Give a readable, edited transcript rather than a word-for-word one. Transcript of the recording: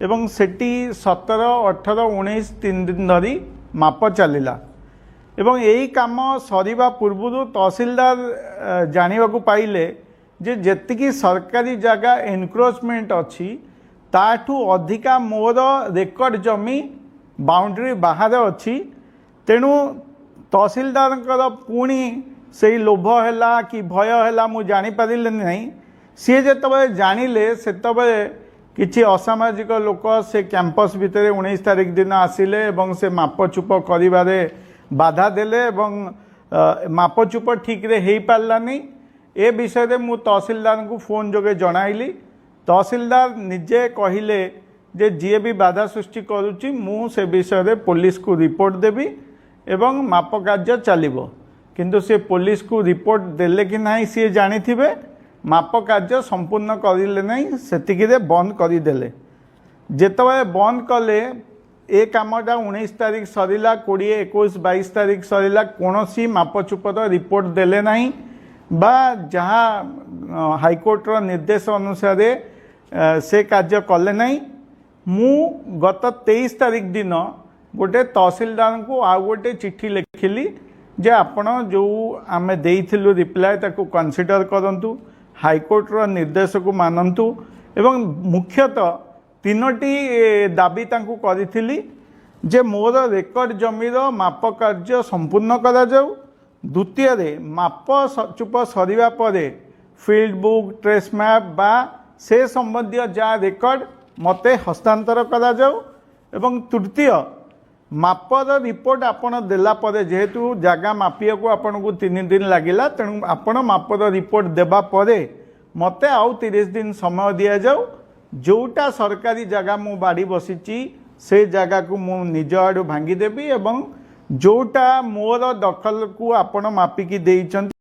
एवं सेठी 17, 18, 19 3 दिन धरी माप चलला एवं यही काम सरीबा पूर्व तहसीलदार जानवाक पाइले जे जेतिकी सरकारी जगह एनक्रोचमेंट अच्छी ताठू अधिका मोर रेकर्ड जमी बाउंड्री बाहर अच्छी तेणु तहसीलदार पुणी से लोभ है कि भय है मु जापर नहीं सी जो जानिले से किसी असामाजिक लोक से कैंपस भितर 19 तारिख दिन आसिले एवं से मापचुप करिबारे बाधा देले एवं मापचुप ठीक रे हो पारानी ए विषय मु तहसीलदार को फोन जोगे जनाइली। तहसीलदार निजे कहिले जे जी भी बाधा सृष्टि करुच्ची मु से विषय पुलिस को रिपोर्ट देवी एवं माप कार्य चलिबो किंतु से पुलिस को रिपोर्ट देले कि नहीं सी जानी थिबे माप कार्य संपूर्ण करिले नहीं सेतिकिरे बंद करदेले जेतबे बंद कले ए कामटा 19 तारिख सरिला 20, 21, 22 तारिख सरिला कोनोसी मापचुपर रिपोर्ट देले नहीं बा जहाँ हाईकोर्टर निर्देश अनुसार से कार्य कले नहीं। मु गत 23 तारिख दिन गोटे तहसीलदार को आउ गोटे चिट्ठी लिखिली जे आपण जो आमे देइथिलु रिप्लाय ताको कंसीडर करंतु हाईकोर्टर निर्देश को मानतु एवं मुख्यतः तीनोटी दाबी तांकु करिथिली जे मोर रेकर्ड जमीर माप कार्य संपूर्ण करा जाऊ। द्वितीय रे माप चुप सरिबा परे फील्ड बुक ट्रेस मैप बा से संबंधी जा रेकर्ड मते हस्तांतर करा जाऊ एवं तृतीय मापर रिपोर्ट आपण देला परे जेहेतु जगह मापिया को आपण को 3 दिन लगिला तेणु आपण मापर रिपोर्ट देबा परे मते आउ 30 दिन समय दिया जाऊ। जोटा सरकारी जगह मु बाड़ी बसीची से जगह को मु निज आड़ू भांगी देबी एवं जोटा मोर दखल को आपण मापिकी देइचंती